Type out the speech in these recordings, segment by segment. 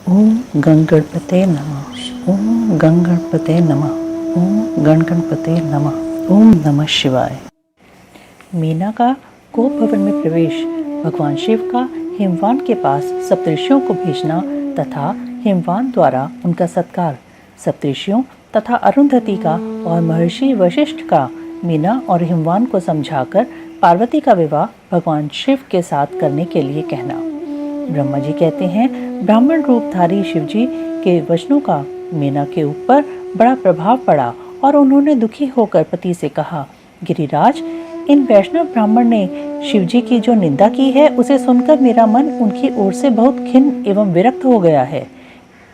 ओम गणगणपते नमः। ओम गणगणपते नमः। ओम गणगणपते नमः। ओम नमः शिवाय। मीना का गोप भवन में प्रवेश, भगवान शिव का हिमवान के पास सप्तऋषियों को भेजना तथा हिमवान द्वारा उनका सत्कार, सप्तऋषियों तथा अरुंधति का और महर्षि वशिष्ठ का मीना और हिमवान को समझाकर पार्वती का विवाह भगवान शिव के साथ करने के लिए कहना। ब्रह्मा जी कहते हैं, ब्राह्मण रूपधारी शिवजी के वचनों का मीना के ऊपर बड़ा प्रभाव पड़ा और उन्होंने दुखी होकर पति से कहा, गिरिराज, इन वैष्णव ब्राह्मण ने शिवजी की जो निंदा की है उसे सुनकर मेरा मन उनकी ओर से बहुत खिन्न एवं विरक्त हो गया है।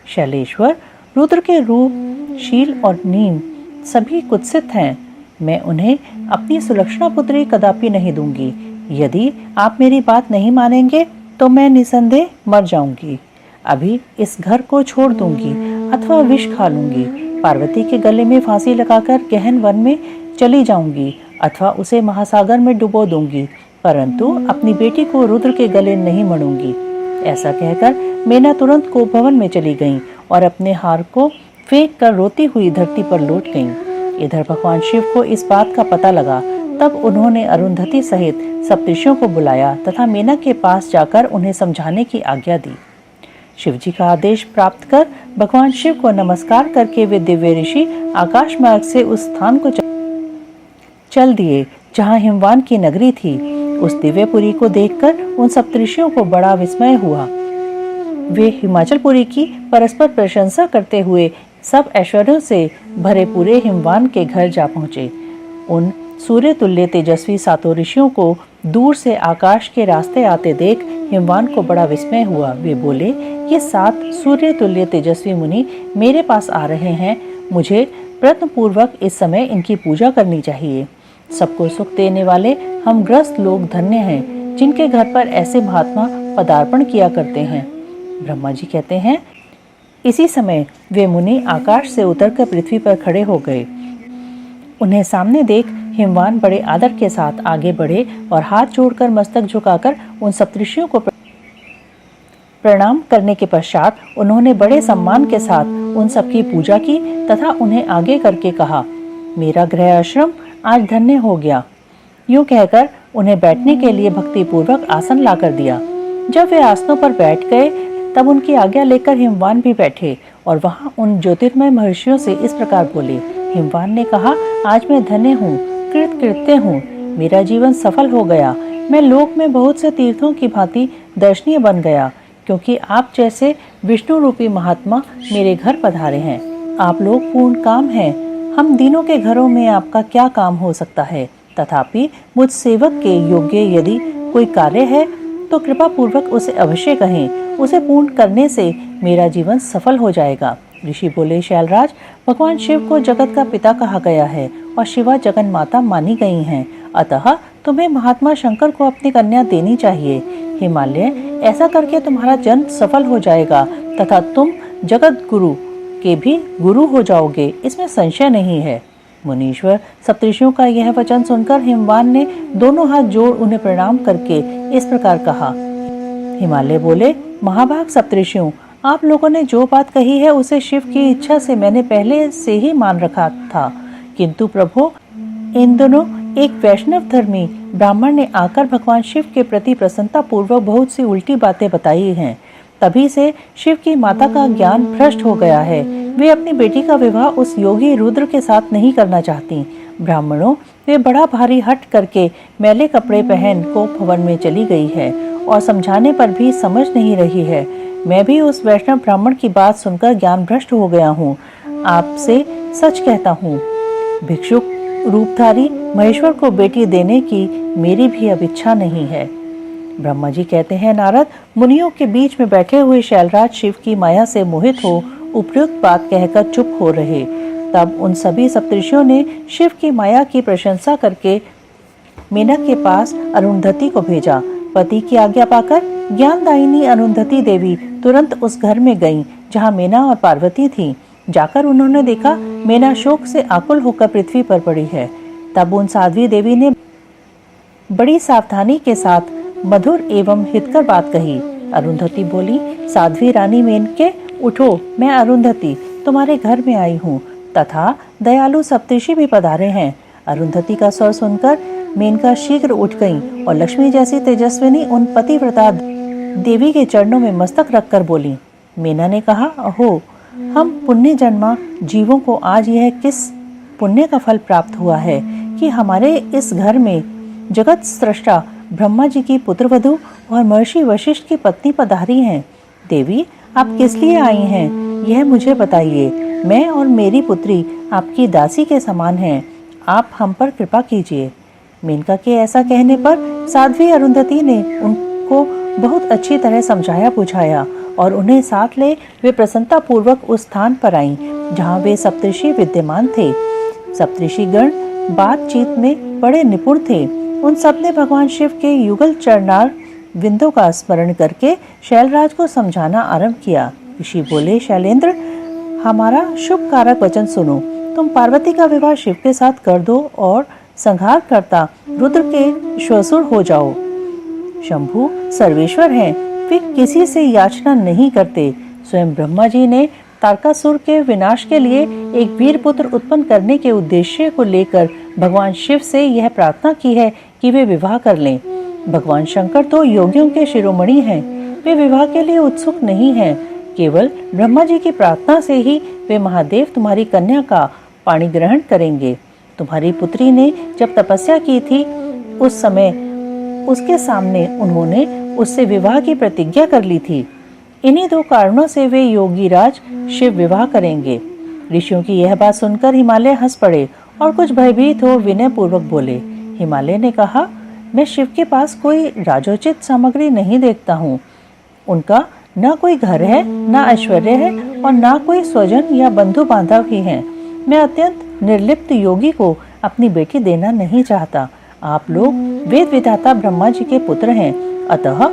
शैलेश्वर, रुद्र के रूप, शील और नीम सभी कुत्सित हैं। मैं उन्हें अपनी सुलक्षणा पुत्री कदापि नहीं दूंगी। यदि आप मेरी बात नहीं मानेंगे तो मैं निसंदेह मर जाऊंगी। अभी इस घर को छोड़ दूंगी अथवा विष खा लूंगी। पार्वती के गले में फांसी लगाकर गहन वन में चली जाऊंगी अथवा उसे महासागर में डुबो दूंगी, परंतु अपनी बेटी को रुद्र के गले नहीं मढ़ूंगी। ऐसा कहकर मीना तुरंत कोप भवन में चली गईं और अपने हार को फेंक कर रोती हुई धरती पर लौट गईं। इधर भगवान शिव को इस बात का पता लगा। तब उन्होंने अरुंधति सहित सप्तऋषियों को बुलाया तथा मीना के पास जाकर उन्हें समझाने की आज्ञा दी। शिवजी का आदेश प्राप्त कर भगवान शिव को नमस्कार करके वे दिव्य ऋषि आकाश मार्ग से उस स्थान को चल दिए जहाँ हिमवान की नगरी थी। उस दिव्यपुरी को देखकर उन सप्तऋषियों को बड़ा विस्मय हुआ। वे हिमाचलपुरी की परस्पर प्रशंसा करते हुए सब ऐश्वर्यों से भरे पूरे हिमवान के घर जा पहुँचे। उन सूर्य तुल्य तेजस्वी सातों ऋषियों को दूर से आकाश के रास्ते आते देख हिमवान को बड़ा विस्मय हुआ। वे बोले, ये 7 सूर्य तुल्य तेजस्वी मुनि मेरे पास आ रहे हैं। मुझे प्रयत्न पूर्वक इस समय इनकी पूजा करनी चाहिए। सबको सुख देने वाले हम ग्रस्त लोग धन्य हैं, जिनके घर पर ऐसे महात्मा पदार्पण किया करते हैं। ब्रह्मा जी कहते हैं, इसी समय वे मुनि आकाश से उतरकर पृथ्वी पर खड़े हो गए। उन्हें सामने देख हिमवान बड़े आदर के साथ आगे बढ़े और हाथ जोड़कर मस्तक झुकाकर उन सप्तऋषियों को प्रणाम करने के पश्चात उन्होंने बड़े सम्मान के साथ उन सबकी पूजा की तथा उन्हें आगे करके कहा, मेरा गृह आश्रम आज धन्य हो गया। यूं कहकर उन्हें बैठने के लिए भक्तिपूर्वक आसन लाकर दिया। जब वे आसनों पर बैठ गए तब उनकी आज्ञा लेकर हिमवान भी बैठे और वहां उन ज्योतिर्मय महर्षियों से इस प्रकार बोले। हिमवान ने कहा, आज मैं धन्य हूँ, कृतकृत्य हूँ। मेरा जीवन सफल हो गया। मैं लोक में बहुत से तीर्थों की भांति दर्शनीय बन गया, क्योंकि आप जैसे विष्णु रूपी महात्मा मेरे घर पधारे हैं। आप लोग पूर्ण काम हैं। हम दीनों के घरों में आपका क्या काम हो सकता है। तथापि मुझ सेवक के योग्य यदि कोई कार्य है तो कृपा पूर्वक उसे अवश्य कहें। उसे पूर्ण करने से मेरा जीवन सफल हो जाएगा। ऋषि बोले, शैलराज, भगवान शिव को जगत का पिता कहा गया है और शिवा जगन माता मानी गई हैं। अतः तुम्हें महात्मा शंकर को अपनी कन्या देनी चाहिए। हिमालय, ऐसा करके तुम्हारा जन्म सफल हो जाएगा तथा तुम जगत गुरु के भी गुरु हो जाओगे, इसमें संशय नहीं है। मुनीश्वर, सप्तऋषियों का यह वचन सुनकर हिमवान ने दोनों हाथ जोड़ उन्हें प्रणाम करके इस प्रकार कहा। हिमालय बोले, महाभाग सप्तऋषियों, आप लोगों ने जो बात कही है उसे शिव की इच्छा से मैंने पहले से ही मान रखा था, किंतु प्रभु, इन दिनों एक वैष्णव धर्मी ब्राह्मण ने आकर भगवान शिव के प्रति प्रसन्नता पूर्वक बहुत सी उल्टी बातें बताई हैं। तभी से शिव की माता का ज्ञान भ्रष्ट हो गया है। वे अपनी बेटी का विवाह उस योगी रुद्र के साथ नहीं करना चाहती। ब्राह्मणों, वे बड़ा भारी हट करके मैले कपड़े पहन कोप भवन में चली गई है और समझाने पर भी समझ नहीं रही है। मैं भी उस वैष्णव ब्राह्मण की बात सुनकर ज्ञान भ्रष्ट हो गया हूँ। आपसे सच कहता हूँ, भिक्षुक रूपधारी महेश्वर को बेटी देने की मेरी भी अब इच्छा नहीं है। ब्रह्मा जी कहते हैं, नारद, मुनियों के बीच में बैठे हुए शैलराज शिव की माया से मोहित हो उपयुक्त बात कहकर चुप हो रहे। तब उन सभी सप्तऋषियों ने शिव की माया की प्रशंसा करके मीना के पास अरुंधति को भेजा। पति की आज्ञा पाकर ज्ञानदायिनी अरुंधति देवी तुरंत उस घर में गईं जहां मीना और पार्वती थीं। जाकर उन्होंने देखा मीना शोक से आकुल होकर पृथ्वी पर पड़ी है। तब उन साध्वी देवी ने बड़ी सावधानी के साथ मधुर एवं हितकर बात कही। अरुंधति बोली, साध्वी रानी मेनके, उठो, मैं अरुंधति तुम्हारे घर में आई हूँ तथा दयालु सप्तऋषि भी पधारे हैं। अरुंधति का स्वर सुनकर मेनका शीघ्र उठ गईं और लक्ष्मी जैसी तेजस्विनी उन पतिव्रता देवी के चरणों में मस्तक रखकर बोली। मीना ने कहा, अहो, हम पुण्य जन्मा जीवों को आज यह किस पुण्य का फल प्राप्त हुआ है कि हमारे इस घर में जगत सृष्टा ब्रह्मा जी की पुत्रवधू और महर्षि वशिष्ठ की पत्नी पधारी हैं। देवी, आप किस लिए आई हैं, यह मुझे बताइए। मैं और मेरी पुत्री आपकी दासी के समान हैं। आप हम पर कृपा कीजिए। मेनका के ऐसा कहने पर साध्वी अरुंधति ने उनको बहुत अच्छी तरह समझाया बुझाया और उन्हें साथ ले वे प्रसन्नता पूर्वक उस स्थान पर आईं जहाँ वे सप्तऋषि विद्यमान थे। सप्तऋषि गण बातचीत में बड़े निपुण थे। उन सब ने भगवान शिव के युगल चरणार विंदों का स्मरण करके शैलराज को समझाना आरंभ किया। ऋषि बोले, शैलेंद्र, हमारा शुभ कारक वचन सुनो। तुम पार्वती का विवाह शिव के साथ कर दो और संहार करता रुद्र के श्वसुर हो जाओ। शंभु सर्वेश्वर हैं, वे किसी से याचना नहीं करते। स्वयं ब्रह्मा जी ने तारकासुर के विनाश के लिए एक वीर पुत्र उत्पन्न करने के उद्देश्य को लेकर भगवान शिव से यह प्रार्थना की है कि वे विवाह कर लें। भगवान शंकर तो योगियों के शिरोमणि हैं, वे विवाह के लिए उत्सुक नहीं हैं। केवल ब्रह्मा जी की प्रार्थना से ही वे महादेव तुम्हारी कन्या का पाणी ग्रहण करेंगे। तुम्हारी पुत्री ने जब तपस्या की थी उस समय उसके सामने उन्होंने उससे विवाह की प्रतिज्ञा कर ली थी। इन्हीं दो कारणों से वे योगीराज शिव विवाह करेंगे। ऋषियों की यह बात सुनकर हिमालय हंस पड़े और कुछ भयभीत हो विनय पूर्वक बोले। हिमालय ने कहा, मैं शिव के पास कोई राजोचित सामग्री नहीं देखता हूँ। उनका न कोई घर है, न ऐश्वर्य है और न कोई स्वजन या बंधु बांधव ही हैं। मैं अत्यंत निर्लिप्त योगी को अपनी बेटी देना नहीं चाहता। आप लोग वेद विधाता ब्रह्मा जी के पुत्र हैं, अतः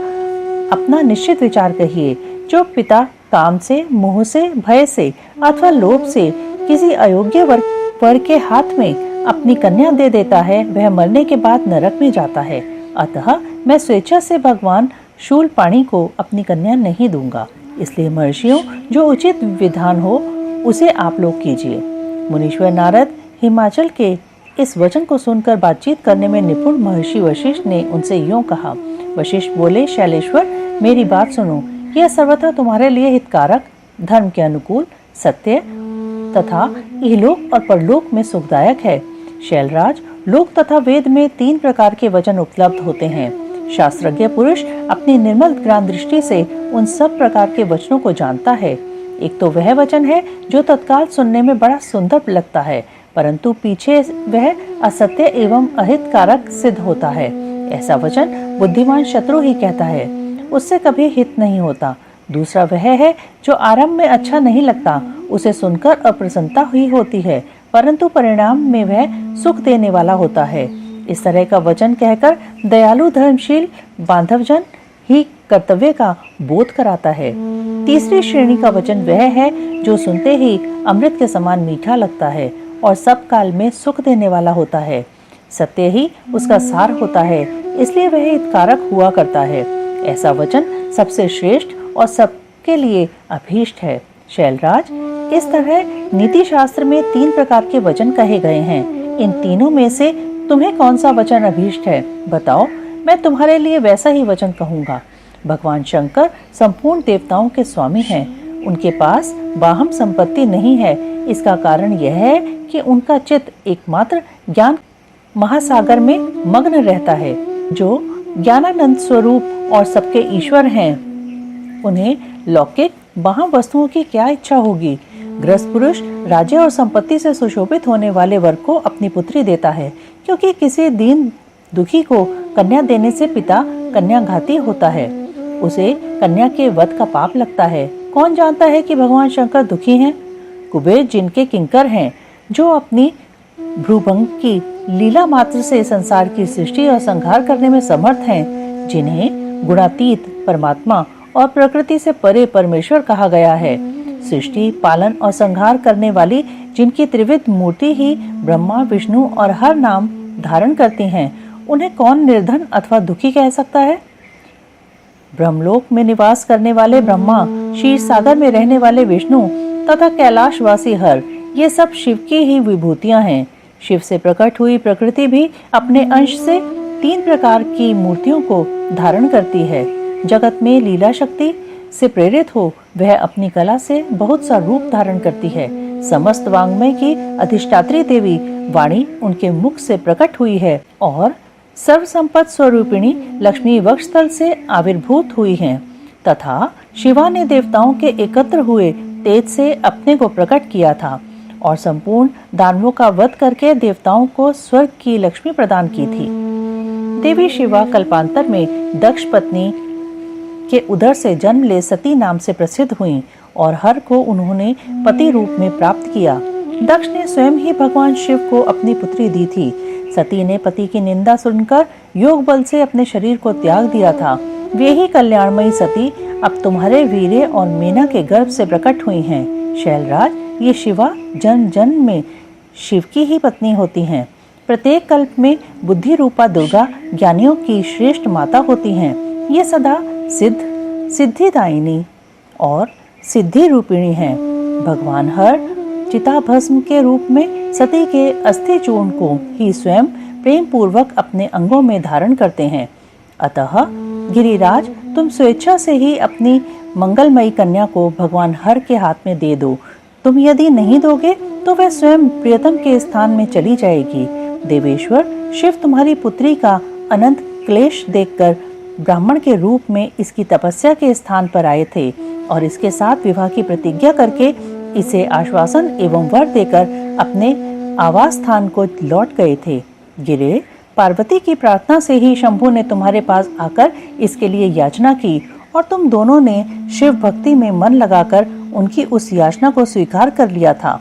अपना निश्चित विचार कहिए। जो पिता काम से, मोह से, भय से अथवा लोभ से किसी अयोग्य वर के हाथ में अपनी कन्या दे देता है, वह मरने के बाद नरक में जाता है। अतः मैं स्वेच्छा से भगवान शूलपाणी को अपनी कन्या नहीं दूंगा। इसलिए महर्षियों, जो उचित विधान हो उसे आप लोग कीजिए। मुनीश्वर नारद हिमाचल के इस वचन को सुनकर बातचीत करने में निपुण महर्षि वशिष्ठ ने उनसे यूं कहा। वशिष्ठ बोले, शैलेश्वर, मेरी बात सुनो। यह सर्वथा तुम्हारे लिए हितकारक, धर्म के अनुकूल, सत्य तथा इहलोक और परलोक में सुखदायक है। शैलराज, लोक तथा वेद में 3 प्रकार के वचन उपलब्ध होते हैं। शास्त्रज्ञ पुरुष अपनी निर्मल ज्ञान दृष्टि से उन सब प्रकार के वचनों को जानता है। एक तो वह वचन है जो तत्काल सुनने में बड़ा सुंदर लगता है, परंतु पीछे वह असत्य एवं अहितकारक सिद्ध होता है। ऐसा वचन बुद्धिमान शत्रु ही कहता है, उससे कभी हित नहीं होता। दूसरा वह है जो आरंभ में अच्छा नहीं लगता, उसे सुनकर अप्रसन्नता ही होती है, परंतु परिणाम में वह सुख देने वाला होता है। इस तरह का वचन कहकर दयालु धर्मशील बांधवजन ही कर्तव्य का बोध कराता है। तीसरी श्रेणी का वचन वह है जो सुनते ही अमृत के समान मीठा लगता है और सब काल में सुख देने वाला होता है। सत्य ही उसका सार होता है, इसलिए वह हितकारक हुआ करता है। ऐसा वचन सबसे श्रेष्ठ और सबके लिए अभीष्ट है। शैलराज, इस तरह नीति शास्त्र में 3 प्रकार के वचन कहे गए हैं। इन तीनों में से तुम्हें कौन सा वचन अभीष्ट है, बताओ, मैं तुम्हारे लिए वैसा ही वचन कहूँगा। भगवान शंकर संपूर्ण देवताओं के स्वामी हैं। उनके पास बाहम संपत्ति नहीं है। इसका कारण यह है कि उनका चित्त एकमात्र ज्ञान महासागर में मग्न रहता है, जो ज्ञानानंद स्वरूप और सबके ईश्वर हैं। उन्हें लौकिक बाहम वस्तुओं की क्या इच्छा होगी। गृहस्थ पुरुष राज्य और संपत्ति से सुशोभित होने वाले वर को अपनी पुत्री देता है, क्योंकि किसी दीन दुखी को कन्या देने से पिता कन्याघाती होता है, उसे कन्या के वध का पाप लगता है। कौन जानता है कि भगवान शंकर दुखी हैं? कुबेर जिनके किंकर हैं, जो अपनी भ्रूभंग की लीला मात्र से संसार की सृष्टि और संहार करने में समर्थ हैं, जिन्हें गुणातीत परमात्मा और प्रकृति से परे परमेश्वर कहा गया है। सृष्टि, पालन और संहार करने वाली जिनकी त्रिविध मूर्ति ही ब्रह्मा, विष्णु और हर नाम धारण करती हैं, उन्हें कौन निर्धन अथवा दुखी कह सकता है? ब्रह्मलोक में निवास करने वाले ब्रह्मा, क्षीर सागर में रहने वाले विष्णु तथा कैलाशवासी हर, ये सब शिव की ही विभूतियां हैं। शिव से प्रकट हुई प्रकृति भी अपने अंश से 3 प्रकार की मूर्तियों को धारण करती है। जगत में लीला शक्ति से प्रेरित हो वह अपनी कला से बहुत सा रूप धारण करती है। समस्त वांग्मय की अधिष्ठात्री देवी वाणी उनके मुख से प्रकट हुई है और सर्व संपत स्वरूपिणी लक्ष्मी वक्षस्थल से आविर्भूत हुई हैं तथा शिवा ने देवताओं के एकत्र हुए तेज से अपने को प्रकट किया था और संपूर्ण दानवों का वध करके देवताओं को स्वर्ग की लक्ष्मी प्रदान की थी। देवी शिवा कल्पांतर में दक्ष पत्नी के उदर से जन्म ले सती नाम से प्रसिद्ध हुईं और हर को उन्होंने पति रूप में प्राप्त किया। दक्ष ने स्वयं ही भगवान शिव को अपनी पुत्री दी थी। सती ने पति की निंदा सुनकर योग बल से अपने शरीर को त्याग दिया था। वे ही कल्याणमयी सती अब तुम्हारे वीर्य और मीना के गर्भ से प्रकट हुई हैं। शैलराज, ये शिवा जन्म जन्म में शिव की ही पत्नी होती हैं। प्रत्येक कल्प में बुद्धि रूपा दुर्गा ज्ञानियों की श्रेष्ठ माता होती हैं। ये सदा सिद्ध, सिद्धिदायिनी और सिद्धि रूपिणी हैं। भगवान हर चिताभस्म के रूप में सती के अस्थि चूर्ण को ही स्वयं प्रेम पूर्वक अपने अंगों में धारण करते हैं। अतः गिरिराज, तुम स्वेच्छा से ही अपनी मंगलमयी कन्या को भगवान हर के हाथ में दे दो। तुम यदि नहीं दोगे तो वह स्वयं प्रियतम के स्थान में चली जाएगी। देवेश्वर शिव तुम्हारी पुत्री का अनंत क्लेश देखकर ब्राह्मण के रूप में इसकी तपस्या के स्थान पर आए थे और इसके साथ विवाह की प्रतिज्ञा करके इसे आश्वासन एवं वर देकर अपने आवास स्थान को लौट गए थे। गिरे, पार्वती की प्रार्थना से ही शंभु ने तुम्हारे पास आकर इसके लिए याचना की और तुम दोनों ने शिव भक्ति में मन लगाकर उनकी उस याचना को स्वीकार कर लिया था।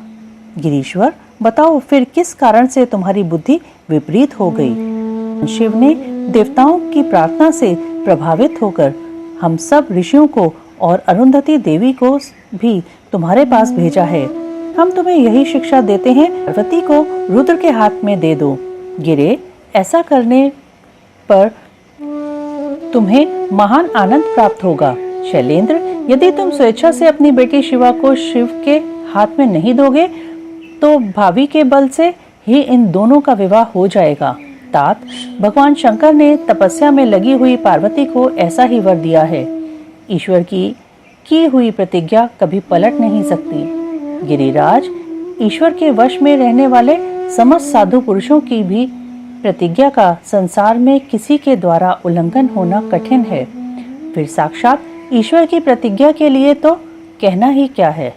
गिरीश्वर, बताओ फिर किस कारण से तुम्हारी बुद्धि विपरीत हो गई? शिव ने देवताओं की प्रार्थना से प्रभावित होकर हम सब ऋषियों को और अरुंधति देवी को भी तुम्हारे पास भेजा है। हम तुम्हें यही शिक्षा देते हैं, पार्वती को रुद्र के हाथ में दे दो। गिरे, ऐसा करने पर तुम्हें महान आनंद प्राप्त होगा। शैलेंद्र, यदि तुम स्वेच्छा से अपनी बेटी शिवा को शिव के हाथ में नहीं दोगे तो भावी के बल से ही इन दोनों का विवाह हो जाएगा। तात, भगवान शंकर ने तपस्या में लगी हुई पार्वती को ऐसा ही वर दिया है। ईश्वर की हुई प्रतिज्ञा कभी पलट नहीं सकती। गिरिराज, ईश्वर के वश में रहने वाले समस्त साधु पुरुषों की भी प्रतिज्ञा का संसार में किसी के द्वारा उल्लंघन होना कठिन है। फिर साक्षात ईश्वर की प्रतिज्ञा के लिए तो कहना ही क्या है।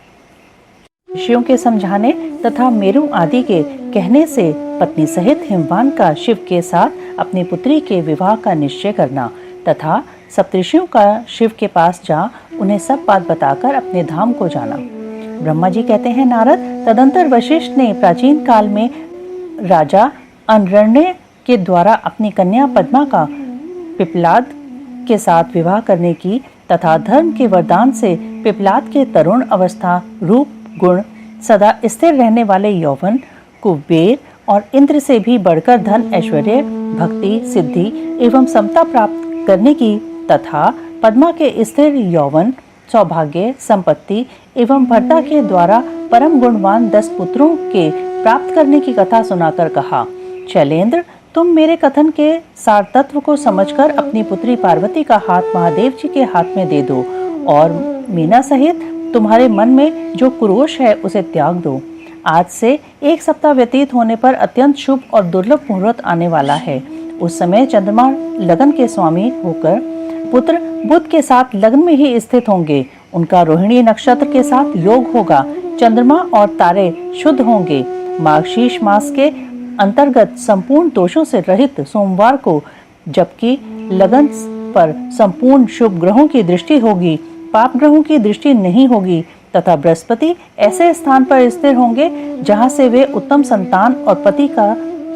ऋषियों के समझाने तथा मेरु आदि के कहने से पत्नी सहित हिमवान का शिव के साथ अपनी पुत्री के विवाह का निश्चय करना तथा सप्तऋषियों का शिव के पास जा उन्हें सब बात बताकर अपने धाम को जाना। ब्रह्मा जी कहते हैं, नारद, तदंतर वशिष्ठ ने प्राचीन काल में राजा अनरण्य के द्वारा अपनी कन्या पद्मा का पिपलाद के साथ विवाह करने की तथा धर्म के वरदान से पिपलाद के तरुण अवस्था, रूप, गुण, सदा स्थिर रहने वाले यौवन, कुबेर और इंद्र से भी बढ़कर धन, ऐश्वर्य, भक्ति, सिद्धि एवं समता प्राप्त करने की तथा पद्मा के स्थिर यौवन, सौभाग्य, संपत्ति एवं भर्ता के द्वारा परम गुणवान 10 पुत्रों के प्राप्त करने की कथा सुनाकर कहा, शैलेंद्र, तुम मेरे कथन के सार तत्व को समझकर अपनी पुत्री पार्वती का हाथ महादेव जी के हाथ में दे दो और मीना सहित तुम्हारे मन में जो क्रोश है उसे त्याग दो। आज से 1 सप्ताह व्यतीत होने पर अत्यंत शुभ और दुर्लभ मुहूर्त आने वाला है। उस समय चंद्रमा लगन के स्वामी होकर पुत्र बुध के साथ लगन में ही स्थित होंगे। उनका रोहिणी नक्षत्र के साथ योग होगा। चंद्रमा और तारे शुद्ध होंगे। मार्गशीर्ष मास के अंतर्गत संपूर्ण दोषों से रहित सोमवार को, जबकि लगन पर संपूर्ण शुभ ग्रहों की दृष्टि होगी, पाप ग्रहों की दृष्टि नहीं होगी तथा बृहस्पति ऐसे स्थान पर स्थिर होंगे जहां से वे उत्तम संतान और पति का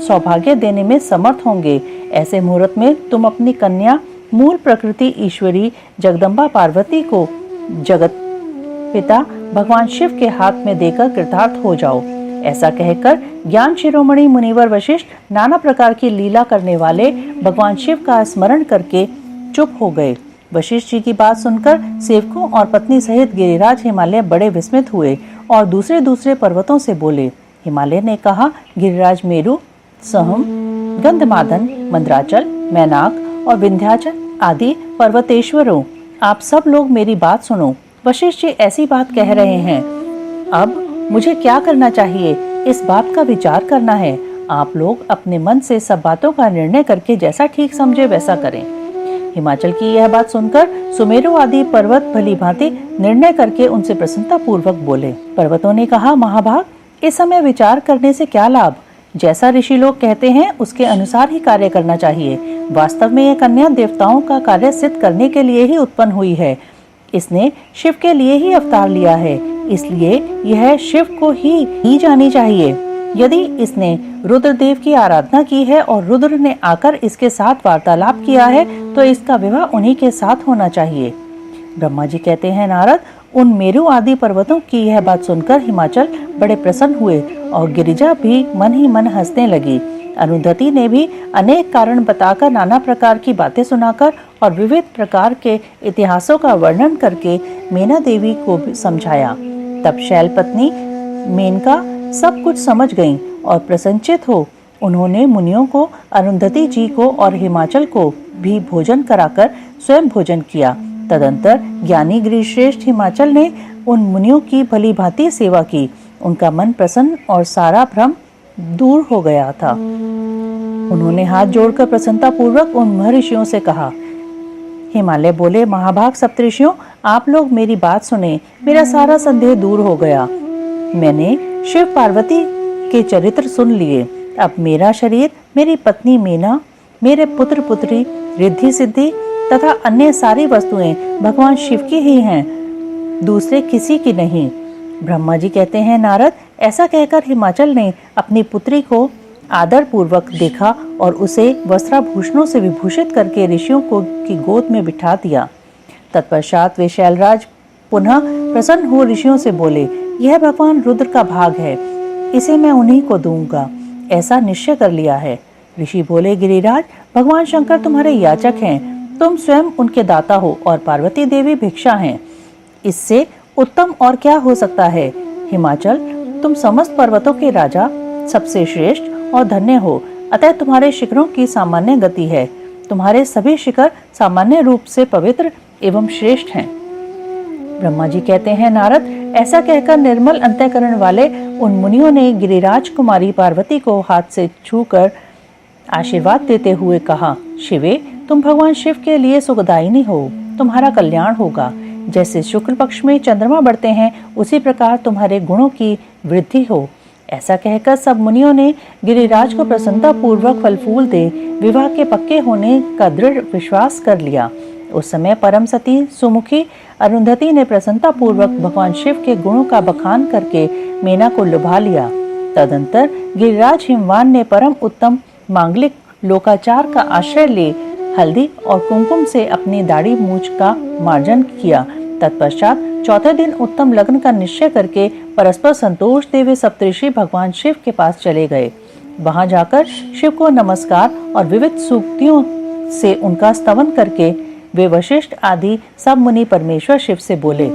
सौभाग्य देने में समर्थ होंगे। ऐसे मुहूर्त में तुम अपनी कन्या मूल प्रकृति ईश्वरी जगदम्बा पार्वती को जगत पिता भगवान शिव के हाथ में देकर कृतार्थ हो जाओ। ऐसा कहकर ज्ञान शिरोमणि मुनिवर वशिष्ठ नाना प्रकार की लीला करने वाले भगवान शिव का स्मरण करके चुप हो गए। वशिष्ठ जी की बात सुनकर सेवकों और पत्नी सहित गिरिराज हिमालय बड़े विस्मित हुए और दूसरे दूसरे पर्वतों से बोले। हिमालय ने कहा, गिरिराज मेरु, सहम, गंधमादन, मंद्राचल, मैनाक और विंध्याचल आदि पर्वतेश्वरों, आप सब लोग मेरी बात सुनो। वशिष्ठ जी ऐसी बात कह रहे हैं, अब मुझे क्या करना चाहिए, इस बात का विचार करना है। आप लोग अपने मन से सब बातों का निर्णय करके जैसा ठीक समझे वैसा करें। हिमाचल की यह बात सुनकर सुमेरु आदि पर्वत भली भांति निर्णय करके उनसे प्रसन्नता पूर्वक बोले। पर्वतों ने कहा, महाभाग, इस समय विचार करने से क्या लाभ, जैसा ऋषि लोग कहते हैं उसके अनुसार ही कार्य करना चाहिए। वास्तव में यह कन्या देवताओं का कार्य सिद्ध करने के लिए ही उत्पन्न हुई है। इसने शिव के लिए ही अवतार लिया है, इसलिए यह शिव को ही जानी चाहिए। यदि इसने रुद्रदेव की आराधना की है और रुद्र ने आकर इसके साथ वार्तालाप किया है तो इसका विवाह उन्हीं के साथ होना चाहिए। ब्रह्मा जी कहते हैं, नारद, उन मेरु आदि पर्वतों की यह बात सुनकर हिमाचल बड़े प्रसन्न हुए और गिरिजा भी मन ही मन हंसने लगी। अरुंधति ने भी अनेक कारण बताकर, नाना प्रकार की बातें सुनाकर और विविध प्रकार के इतिहासों का वर्णन करके मेना देवी को समझाया। तब शैल पत्नी मेनका सब कुछ समझ गईं और प्रसन्नचित हो उन्होंने मुनियों को, अरुंधति जी को और हिमाचल को भी भोजन कराकर स्वयं भोजन किया। तदंतर ज्ञानी गिरिश्रेष्ठ हिमाचल ने उन मुनियों की भली भांति सेवा की। उनका मन प्रसन्न और सारा भ्रम दूर हो गया था। उन्होंने हाथ जोड़कर प्रसन्नता पूर्वक उन महर्षियों से कहा। हिमालय बोले, महाभाग सप्तऋषियों, आप लोग मेरी बात सुने, मेरा सारा संदेह दूर हो गया। मैंने शिव पार्वती के चरित्र सुन लिए। अब मेरा शरीर, मेरी पत्नी मेना, मेरे पुत्र पुत्री, रिद्धि सिद्धि तथा अन्य सारी वस्तुएं भगवान शिव की ही हैं, दूसरे किसी की नहीं। ब्रह्मा जी कहते हैं, नारद, ऐसा कहकर हिमाचल ने अपनी पुत्री को आदर पूर्वक देखा और उसे वस्त्राभूषणों से विभूषित करके ऋषियों को की गोद में बिठा दिया। तत्पश्चात वे शैलराज पुनः प्रसन्न हो ऋषियों से बोले, यह भगवान रुद्र का भाग है, इसे मैं उन्हीं को दूंगा, ऐसा निश्चय कर लिया है। ऋषि बोले, गिरिराज, भगवान शंकर तुम्हारे याचक हैं, तुम स्वयं उनके दाता हो और पार्वती देवी भिक्षा हैं। इससे उत्तम और क्या हो सकता है। हिमाचल, तुम समस्त पर्वतों के राजा, सबसे श्रेष्ठ और धन्य हो, अतः तुम्हारे शिखरों की सामान्य गति है। तुम्हारे सभी शिखर सामान्य रूप से पवित्र एवं श्रेष्ठ हैं। ब्रह्मा जी कहते हैं, नारद, ऐसा कहकर निर्मल अंतःकरण वाले उन मुनियों ने गिरिराज कुमारी पार्वती को हाथ से छूकर आशीर्वाद देते हुए कहा, शिवे, तुम भगवान शिव के लिए सुखदायिनी हो, तुम्हारा कल्याण होगा। जैसे शुक्ल पक्ष में चंद्रमा बढ़ते हैं, उसी प्रकार तुम्हारे गुणों की वृद्धि हो। ऐसा कहकर सब मुनियों ने गिरिराज को प्रसन्नता पूर्वक फल फूल दे विवाह के पक्के होने का दृढ़ विश्वास कर लिया। उस समय परम सती सुमुखी अरुंधति ने प्रसन्नता पूर्वक भगवान शिव के गुणों का बखान करके मेना को लुभा लिया। तदंतर गिरिराज हिमवान ने परम उत्तम मांगलिक लोकाचार का आश्रय ले हल्दी और कुमकुम से अपनी दाढ़ी मूछ का मार्जन किया। तत्पश्चात चौथे दिन उत्तम लग्न का निश्चय करके परस्पर संतोष देवे सप्तऋषि भगवान शिव के पास चले गए। वहां जाकर शिव को नमस्कार और विविध सूक्तियों से उनका स्तवन करके वे वशिष्ठ आदि सब मुनि परमेश्वर शिव से बोले।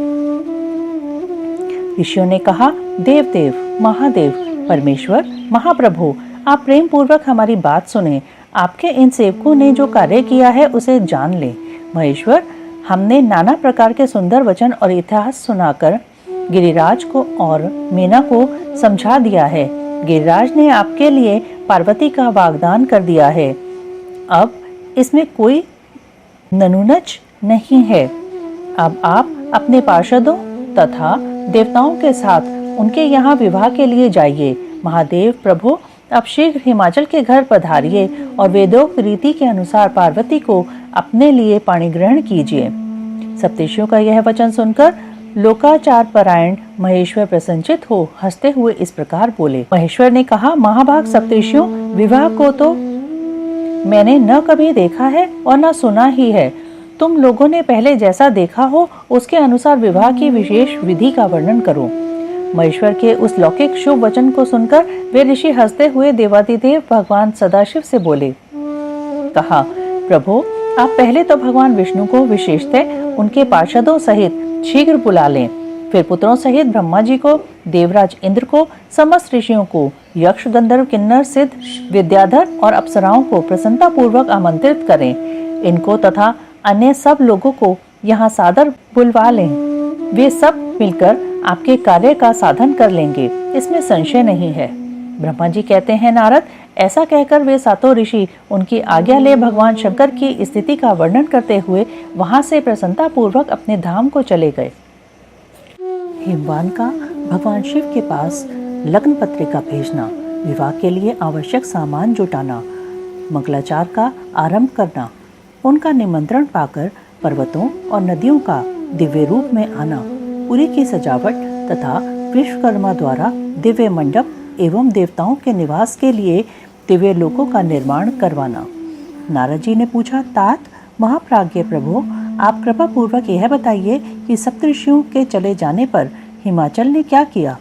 ऋषियों ने कहा, देव देव, महादेव, परमेश्वर, महाप्रभु, आप प्रेम पूर्वक हमारी बात सुने। आपके इन सेवकों ने जो कार्य किया है उसे जान ले। महेश्वर, हमने नाना प्रकार के सुंदर वचन और इतिहास सुनाकर गिरिराज को और मेना को समझा दिया है। गिरिराज ने आपके लिए पार्वती का वाग्दान कर दिया है। अब इसमें कोई ननुनच नहीं है। अब आप अपने पार्षदों तथा देवताओं के साथ उनके यहाँ विवाह के लिए जाइए। महादेव प्रभु, अब शीघ्र हिमाचल के घर पधारिए और वेदोक्त रीति के अनुसार पार्वती को अपने लिए पाणी ग्रहण कीजिए। सप्तऋषियों का यह वचन सुनकर लोकाचार परायण महेश्वर प्रसन्नचित हो हंसते हुए इस प्रकार बोले। महेश्वर ने कहा, महाभाग सप्तऋषियों, विवाह को तो मैंने न कभी देखा है और न सुना ही है। तुम लोगों ने पहले जैसा देखा हो उसके अनुसार विवाह की विशेष विधि का वर्णन करो। महेश्वर के उस लौकिक शुभ वचन को सुनकर वे ऋषि हंसते हुए देवादिदेव भगवान सदाशिव से बोले। कहा, प्रभु, आप पहले तो भगवान विष्णु को विशेषतः उनके पार्षदों सहित शीघ्र बुला लें। फिर पुत्रों सहित ब्रह्मा जी को, देवराज इंद्र को, समस्त ऋषियों को, यक्ष, गंधर्व, किन्नर, सिद्ध, विद्याधर और अप्सराओं को प्रसन्नता पूर्वक आमंत्रित करें। इनको तथा अन्य सब लोगों को यहाँ सादर बुलवा लें। वे सब मिलकर आपके कार्य का साधन कर लेंगे, इसमें संशय नहीं है। ब्रह्मा जी कहते हैं, नारद, ऐसा कहकर वे सातों ऋषि उनकी आज्ञा ले भगवान शंकर की स्थिति का वर्णन करते हुए वहां से प्रसन्नता पूर्वक अपने धाम को चले गए। हिमवान का भगवान शिव के पास लग्न पत्रिका भेजना, विवाह के लिए आवश्यक सामान जुटाना, मंगलाचार का आरंभ करना, उनका निमंत्रण पाकर पर्वतों और नदियों का दिव्य रूप में आना, पुरी की सजावट तथा विश्वकर्मा द्वारा दिव्य मंडप एवं देवताओं के निवास के लिए दिव्य लोकों का निर्माण करवाना। नारद जी ने पूछा, तात महाप्राज्ञ प्रभु, आप कृपा पूर्वक यह बताइए कि सप्तऋषियों के चले जाने पर हिमाचल ने क्या किया।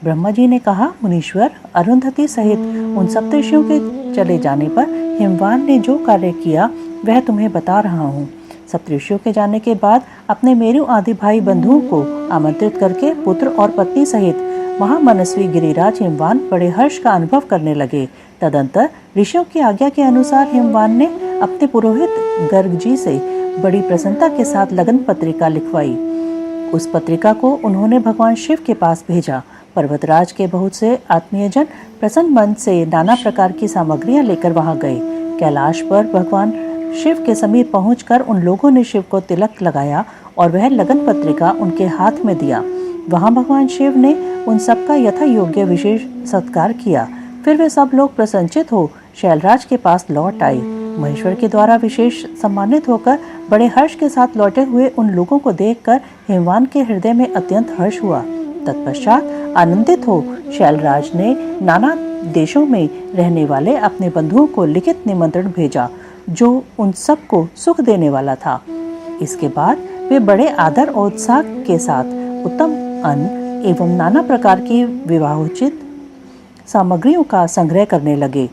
ब्रह्मा जी ने कहा, मुनीश्वर, अरुंधति सहित उन सप्तऋषियों के चले जाने पर हिमवान ने जो कार्य किया वह तुम्हें बता रहा हूँ। सप्तऋषियों के जाने के बाद अपने मेरु आदि भाई बंधुओं को आमंत्रित करके पुत्र और पत्नी सहित महामनस्वी गिरिराज हिमवान बड़े हर्ष का अनुभव करने लगे। तदंतर ऋषियों की आज्ञा के अनुसार हिमवान ने अपने पुरोहित गर्ग जी से बड़ी प्रसन्नता के साथ लगन पत्रिका लिखवाई। उस पत्रिका को उन्होंने भगवान शिव के पास भेजा। पर्वतराज के बहुत से आत्मीयजन प्रसन्न मन से नाना प्रकार की सामग्रियां लेकर वहां गए। कैलाश पर भगवान शिव के समीप पहुंचकर उन लोगों ने शिव को तिलक लगाया और वह लगन पत्रिका उनके हाथ में दिया। वहां भगवान शिव ने उन सबका यथा योग्य विशेष सत्कार किया। फिर वे सब लोग प्रसन्नचित हो शैलराज के पास लौट आए। महेश्वर के द्वारा विशेष सम्मानित होकर बड़े हर्ष के साथ लौटे हुए उन लोगों को देखकर हिमवान के हृदय में अत्यंत हर्ष हुआ। तत्पश्चात आनंदित हो शैलराज ने नाना देशों में रहने वाले अपने बंधुओं को लिखित निमंत्रण भेजा, जो उन सबको सुख देने वाला था। इसके बाद वे बड़े आदर और उत्साह के साथ उत्तम अन्न एवं नाना प्रकार की विवाहोचित सामग्रियों का संग्रह करने लगे।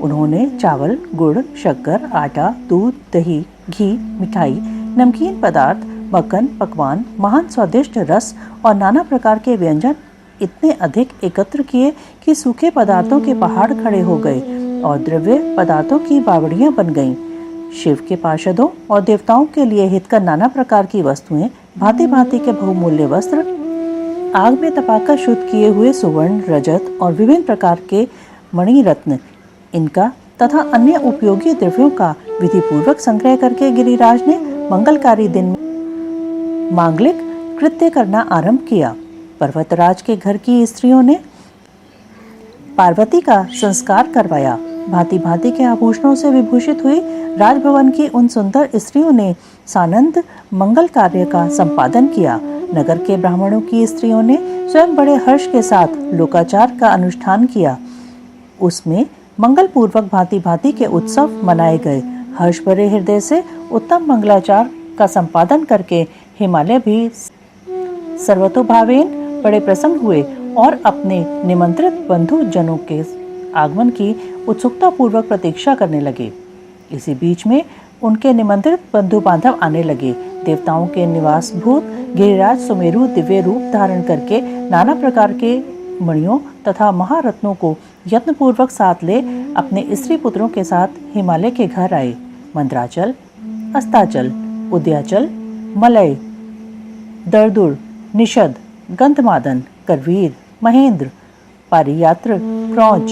उन्होंने चावल, गुड़, शक्कर, आटा, दूध, दही, घी, मिठाई, नमकीन पदार्थ, मक्खन, पकवान, महान स्वादिष्ट रस और नाना प्रकार के व्यंजन इतने अधिक एकत्र किए कि सूखे पदार्थों के पहाड़ खड़े हो गए और द्रव्य पदार्थों की बावड़ियां बन गईं। शिव के पार्षदों और देवताओं के लिए हितकर नाना प्रकार की वस्तुएं, भांति भांति के बहुमूल्य वस्त्र, आग में तपाकर शुद्ध किए हुए सुवर्ण, रजत और विभिन्न प्रकार के मणि रत्न, इनका तथा अन्य उपयोगी द्रव्यों का विधि पूर्वक संग्रह करके गिरिराज ने मंगलकारी दिन में मांगलिक कृत्य करना आरंभ किया। पर्वतराज के घर की स्त्रियों ने पार्वती का संस्कार करवाया। भांति भांति के आभूषणों से विभूषित हुई राजभवन की उन सुंदर स्त्रियों ने सानंद मंगल कार्य का संपादन किया। नगर के ब्राह्मणों की स्त्रियों ने स्वयं बड़े हर्ष के साथ लोकाचार का अनुष्ठान किया। उसमें मंगल पूर्वक भांति भांति के उत्सव मनाए गए। हर्ष भरे हृदय से उत्तम मंगलाचार का संपादन करके हिमालय भी सर्वतोभावेन बड़े प्रसन्न हुए और अपने निमंत्रित बंधु जनों के आगमन की उत्सुकता पूर्वक प्रतीक्षा करने लगे। इसी बीच में उनके निमंत्रित बंधु बांधव आने लगे। देवताओं के निवास भूत गिरिराज सुमेरु दिव्य रूप धारण करके नाना प्रकार के मणियों तथा महारत्नों को यत्नपूर्वक साथ ले अपने स्त्री पुत्रों के साथ हिमालय के घर आए। मंद्राचल, अस्ताचल, उदयाचल, मलय, दर्दुर, निषद, गंधमादन, करवीर, महेंद्र, पारियात्र, क्रौंच,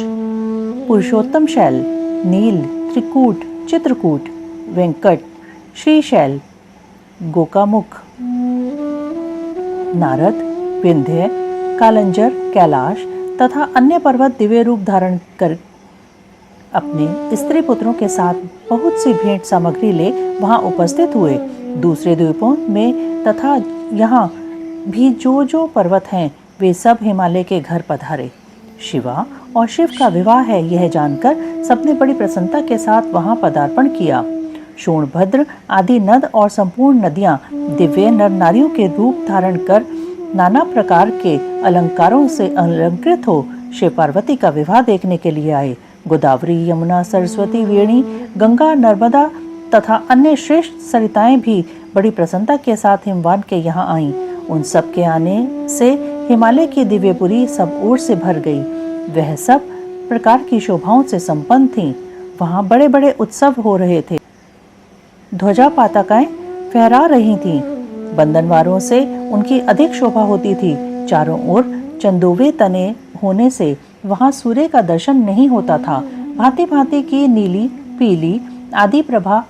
पुरुषोत्तम शैल, नील, त्रिकूट, चित्रकूट, वेंकट, श्रीशैल, गोकामुख, नारद, विंध्य, कालंजर, कैलाश तथा अन्य पर्वत दिव्य रूप धारण कर अपने स्त्री पुत्रों के साथ बहुत सी भेंट सामग्री ले वहां उपस्थित हुए। दूसरे द्वीपों में तथा यहाँ भी जो जो पर्वत हैं वे सब हिमालय के घर पधारे। शिवा और शिव का विवाह है यह जानकर सबने बड़ी प्रसन्नता के साथ वहां पदार्पण किया। शोणभद्र आदि नद और संपूर्ण नदियां दिव्य नर नारियों के रूप धारण कर नाना प्रकार के अलंकारों से अलंकृत हो शिव पार्वती का विवाह देखने के लिए आए। गोदावरी, यमुना, सरस्वती, वेणी, गंगा, नर्मदा तथा अन्य श्रेष्ठ सरिताएं भी बड़ी प्रसन्नता के साथ हिमवान के यहाँ आईं। उन सब के आने से हिमालय की दिव्यपुरी सब ओर से भर गई। वह सब प्रकार की शोभाओं से संपन्न थी। वहाँ बड़े बड़े उत्सव हो रहे थे। ध्वजा पताकाएं फहरा रही थीं। बंधनवारों से उनकी अधिक शोभा होती थी। चारों ओर चंदोवे तने होने से वहाँ सूर्य का दर्शन नहीं होता था। भांति भांति की नीली, पीली आदि प्रभा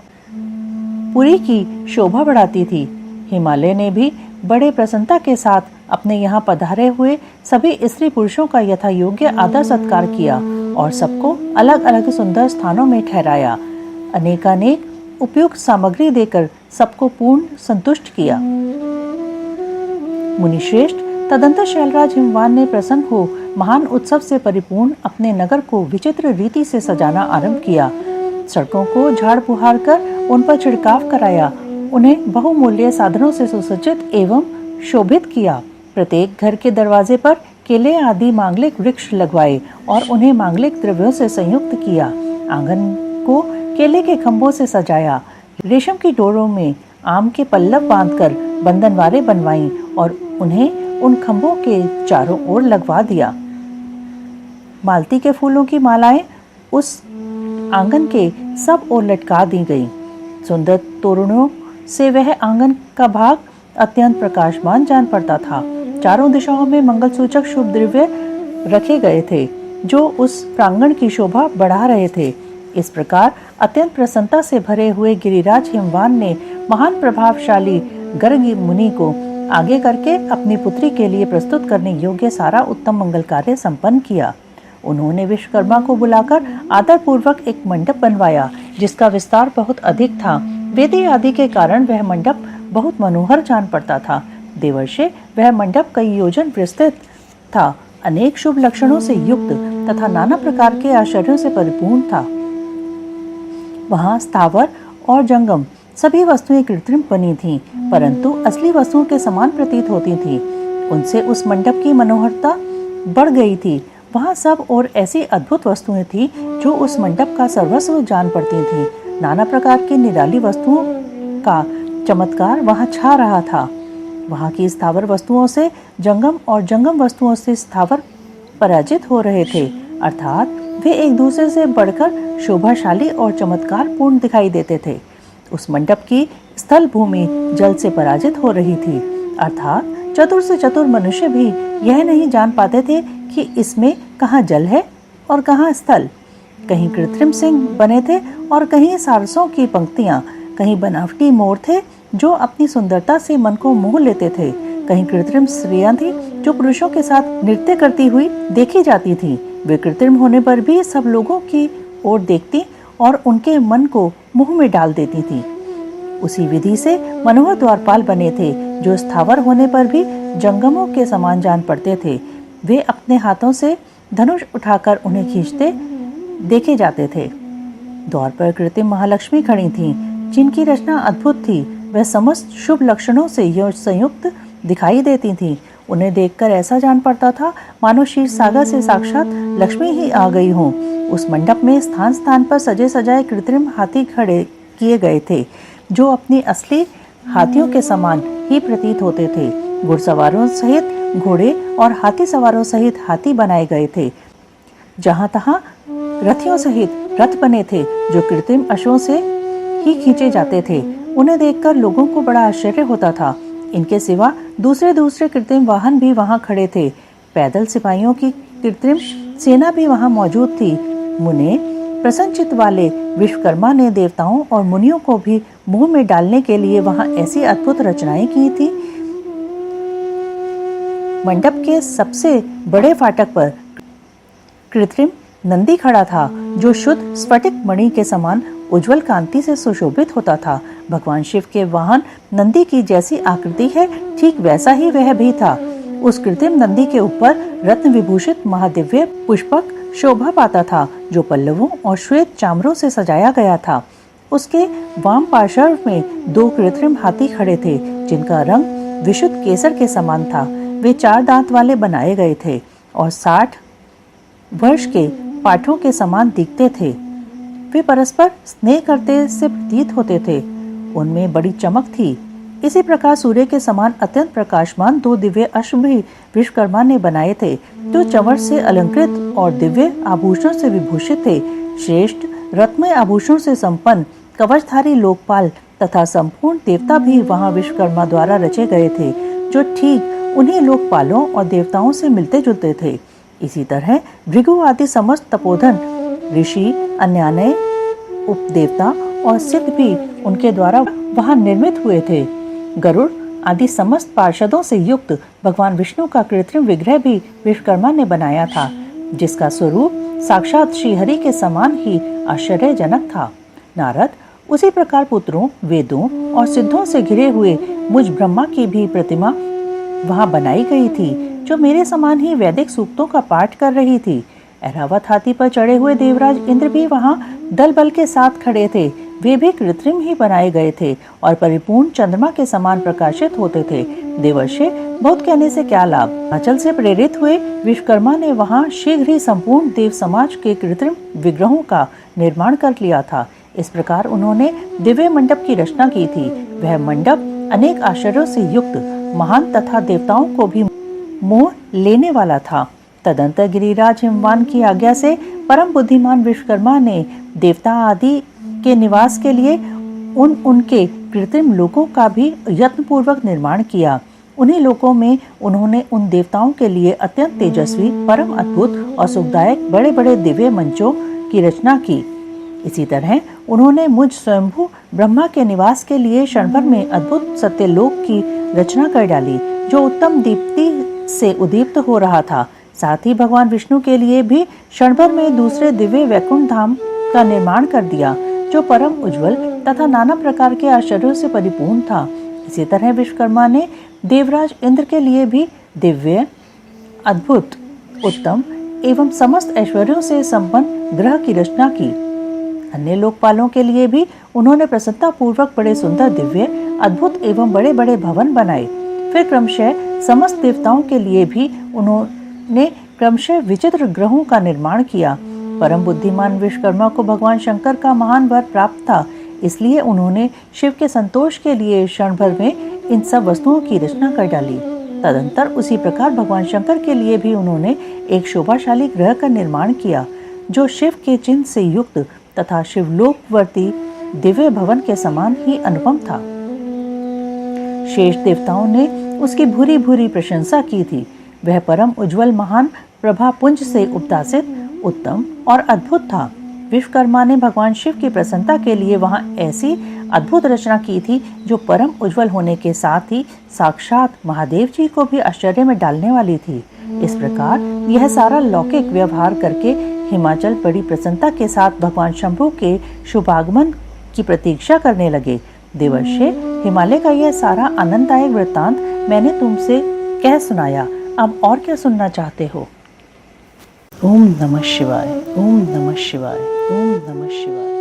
पुरी की शोभा बढ़ाती थी। हिमालय ने भी बड़े प्रसन्नता के साथ अपने यहाँ पधारे हुए सभी स्त्री पुरुषों का यथा योग्य आदर सत्कार किया और सबको अलग अलग सुंदर स्थानों में ठहराया। अनेकानेक उपयुक्त सामग्री देकर सबको पूर्ण संतुष्ट किया। मुनिश्रेष्ठ तदंतर शैलराज हिमवान ने प्रसन्न हो महान उत्सव से परिपूर्ण अपने नगर को विचित्र रीति से सजाना आरंभ किया। सड़कों को झाड़ बुहार कर उन पर छिड़काव कराया। उन्हें बहुमूल्य साधनों से सुसज्जित एवं शोभित किया। प्रत्येक घर के दरवाजे पर केले आदि मांगलिक वृक्ष लगवाए और उन्हें मांगलिक द्रव्यों से संयुक्त किया। आंगन को केले के खंभों से सजाया। रेशम की डोरों में आम के पल्लव बांधकर बंधनवारें बनवाईं और उन्हें उन खंभों के चारों ओर लगवा दिया। मालती के फूलों की मालाएं उस आंगन के सब ओर लटका दी गई। सुंदर तोरणों से वह आंगन का भाग अत्यंत प्रकाशमान जान पड़ता था। चारों दिशाओं में मंगलसूचक शुभ द्रव्य रखे गए थे जो उस प्रांगण की शोभा बढ़ा रहे थे। इस प्रकार अत्यंत प्रसन्नता से भरे हुए गिरिराज हिमवान ने महान प्रभावशाली गर्ग मुनि को आगे करके अपनी पुत्री के लिए प्रस्तुत करने योग्य सारा उत्तम मंगल कार्य संपन्न किया। उन्होंने विश्वकर्मा को बुलाकर आदर पूर्वक एक मंडप बनवाया जिसका विस्तार बहुत अधिक था। वेदी आदि के कारण वह मंडप बहुत मनोहर जान पड़ता था। देवर्षे वह मंडप कई योजन विस्तृत था। अनेक शुभ लक्षणों से युक्त तथा नाना प्रकार के आश्चर्यों से परिपूर्ण था। वहाँ स्थावर और जंगम सभी वस्तुएं कृत्रिम बनी थीं, परंतु असली वस्तुओं के समान प्रतीत होती थीं। उनसे उस मंडप की मनोहरता बढ़ गई थी। वहाँ सब और ऐसी अद्भुत वस्तुएं थीं जो उस मंडप का सर्वस्व जान पड़ती थीं। नाना प्रकार की निराली वस्तुओं का चमत्कार वहाँ छा रहा था। वहाँ की स्थावर वस्तुओं से जंगम और जंगम वस्तुओं से स्थावर पराजित हो रहे थे, अर्थात वे एक दूसरे से बढ़कर शोभाशाली और चमत्कार पूर्ण दिखाई देते थे। उस मंडप की स्थल भूमि जल से पराजित हो रही थी, अर्थात चतुर से चतुर मनुष्य भी यह नहीं जान पाते थे कि इसमें कहाँ जल है और कहाँ स्थल। कहीं कृत्रिम सिंह बने थे और कहीं सारसों की पंक्तियां, कहीं बनावटी मोर थे जो अपनी सुंदरता से मन को मोह लेते थे, कहीं कृत्रिम स्त्रियां थी जो पुरुषों के साथ नृत्य करती हुई देखी जाती थी। वे कृत्रिम होने पर भी सब लोगों की ओर देखती और उनके मन को मुंह में डाल देती थी। उसी विधि से मनोहर द्वारपाल बने थे जो स्थावर होने पर भी जंगमों के समान जान पड़ते थे। वे अपने हाथों से धनुष उठाकर उन्हें खींचते देखे जाते थे। द्वार पर कृत्रिम महालक्ष्मी खड़ी थीं, जिनकी रचना अद्भुत थी। वह समस्त शुभ लक्षणों से संयुक्त दिखाई देती थीं। उन्हें देखकर ऐसा जान पड़ता था मानो क्षीर सागर से साक्षात लक्ष्मी ही आ गई हों। उस मंडप में स्थान स्थान पर सजे सजाए कृत्रिम हाथी खड़े किए गए थे जो अपनी असली हाथियों के समान ही प्रतीत होते थे। घुड़सवारों सहित घोड़े और हाथी सवारों सहित हाथी बनाए गए थे। जहाँ तहाँ रथियों सहित रथ बने थे जो कृत्रिम अश्वों से ही खींचे जाते थे। उन्हें देखकर लोगों को बड़ा आश्चर्य होता था। इनके सिवा दूसरे कृत्रिम वाहन भी वहाँ खड़े थे। पैदल सिपाहियों की कृत्रिम सेना भी वहाँ मौजूद थी। मुने प्रसन्नचित्त वाले विश्वकर्मा ने देवताओं और मुनियों को भी मुंह में डालने के लिए वहाँ ऐसी अद्भुत रचनाएं की थी। मंडप के सबसे बड़े फाटक पर कृत्रिम नंदी खड़ा था जो शुद्ध स्फटिक मणि के समान उज्जवल कांति से सुशोभित होता था। भगवान शिव के वाहन नंदी की जैसी आकृति है ठीक वैसा ही वह भी था। उस कृत्रिम नंदी के ऊपर रत्न विभूषित महादिव्य पुष्पक शोभा पाता था जो पल्लवों और श्वेत चामरों से सजाया गया था। उसके वाम पार्श्व में 2 कृत्रिम हाथी खड़े थे जिनका रंग विशुद्ध केसर के समान था। वे 4 दांत वाले बनाए गए थे और 60 वर्ष के पाठों के समान दिखते थे। वे परस्पर स्नेह करते से प्रतीत होते थे। उनमें बड़ी चमक थी। इसी प्रकार सूर्य के समान अत्यंत प्रकाशमान 2 दिव्य अश्व भी विश्वकर्मा ने बनाए थे, जो चंवर से अलंकृत और दिव्य आभूषणों से विभूषित थे। श्रेष्ठ रत्नमय आभूषणों से संपन्न कवचधारी लोकपाल तथा संपूर्ण देवता भी वहां विश्वकर्मा द्वारा रचे गए थे, जो ठीक उन्हीं लोकपालों और देवताओं से मिलते जुलते थे। इसी तरह भृगु आदि समस्त तपोधन ऋषि, अन्यान्य उपदेवता और सिद्ध भी उनके द्वारा वहां निर्मित हुए थे। गरुड़ आदि समस्त पार्षदों से युक्त भगवान विष्णु का कृत्रिम विग्रह भी विश्वकर्मा ने बनाया था, जिसका स्वरूप साक्षात श्रीहरि के समान ही आश्चर्यजनक था। नारद उसी प्रकार पुत्रों, वेदों और सिद्धों से घिरे हुए मुझ ब्रह्मा की भी प्रतिमा वहां बनाई गई थी, जो मेरे समान ही वैदिक सूक्तों का पाठ कर रही थी। ऐरावत हाथी पर चढ़े हुए देवराज इंद्र भी वहां दल बल के साथ खड़े थे। वे भी कृत्रिम ही बनाए गए थे और परिपूर्ण चंद्रमा के समान प्रकाशित होते थे। देवर्षि, बहुत कहने से क्या लाभ। हिमाचल से प्रेरित हुए विश्वकर्मा ने वहां शीघ्र ही संपूर्ण देव समाज के कृत्रिम विग्रहों का निर्माण कर लिया था। इस प्रकार उन्होंने दिव्य मंडप की रचना की थी। वह मंडप अनेक आश्चर्यों से युक्त, महान तथा देवताओं को भी मोह लेने वाला था। तदंतर गिरिराज हिमवान की आज्ञा से परम बुद्धिमान विश्वकर्मा ने देवता आदि के निवास के लिए उनके कृत्रिम लोकों का भी यत्नपूर्वक निर्माण किया। उन्हीं लोकों में उन्होंने उन देवताओं के लिए अत्यंत तेजस्वी, परम अद्भुत और सुखदायक बड़े बड़े दिव्य मंचों की रचना की। इसी तरह उन्होंने मुझ स्वयंभू ब्रह्मा के निवास के लिए क्षण भर में अद्भुत सत्यलोक की रचना कर डाली, जो उत्तम दीप्ति से उद्दीप्त हो रहा था। साथ ही भगवान विष्णु के लिए भी क्षण भर में दूसरे दिव्य वैकुंठ धाम का निर्माण कर दिया, जो परम उज्जवल तथा नाना प्रकार के आश्चर्यों से परिपूर्ण था। इसी तरह विश्वकर्मा ने देवराज इंद्र के लिए भी दिव्य, अद्भुत, उत्तम एवं समस्त ऐश्वर्यों से संपन्न ग्रह की रचना की। अन्य लोकपालों के लिए भी उन्होंने प्रसन्नता पूर्वक बड़े सुंदर, दिव्य, अद्भुत एवं बड़े बड़े भवन बनाए। फिर क्रमशः समस्त देवताओं के लिए भी उन्होंने क्रमशः विचित्र ग्रहों का निर्माण किया। परम बुद्धिमान विश्वकर्मा को भगवान शंकर का महान वर प्राप्त था, इसलिए उन्होंने शिव के संतोष के लिए क्षण भर में इन सब वस्तुओं की रचना कर डाली। तदंतर उसी प्रकार भगवान शंकर के लिए भी उन्होंने एक शोभाशाली ग्रह का निर्माण किया, जो शिव के चिन्ह से युक्त तथा शिवलोकवर्ती दिव्य भवन के समान ही अनुपम था। शेष देवताओं ने उसकी भूरी भूरी प्रशंसा की थी। वह परम उज्जवल, महान प्रभापुंज से उपतासित, उत्तम और अद्भुत था। विश्वकर्मा ने भगवान शिव की प्रसन्नता के लिए वहां ऐसी अद्भुत रचना की थी, जो परम उज्जवल होने के साथ ही साक्षात महादेव जी को भी आश्चर्य में डालने वाली थी। इस प्रकार यह सारा लौकिक व्यवहार करके हिमाचल बड़ी प्रसन्नता के साथ भगवान शंभु के शुभागमन की प्रतीक्षा करने लगे। देवर्षि, हिमालय का यह सारा आनंददायक वृत्तांत मैंने तुमसे कह सुनाया। अब और क्या सुनना चाहते हो? ओम नमः शिवाय, ओम नमः शिवाय, ओम नमः शिवाय।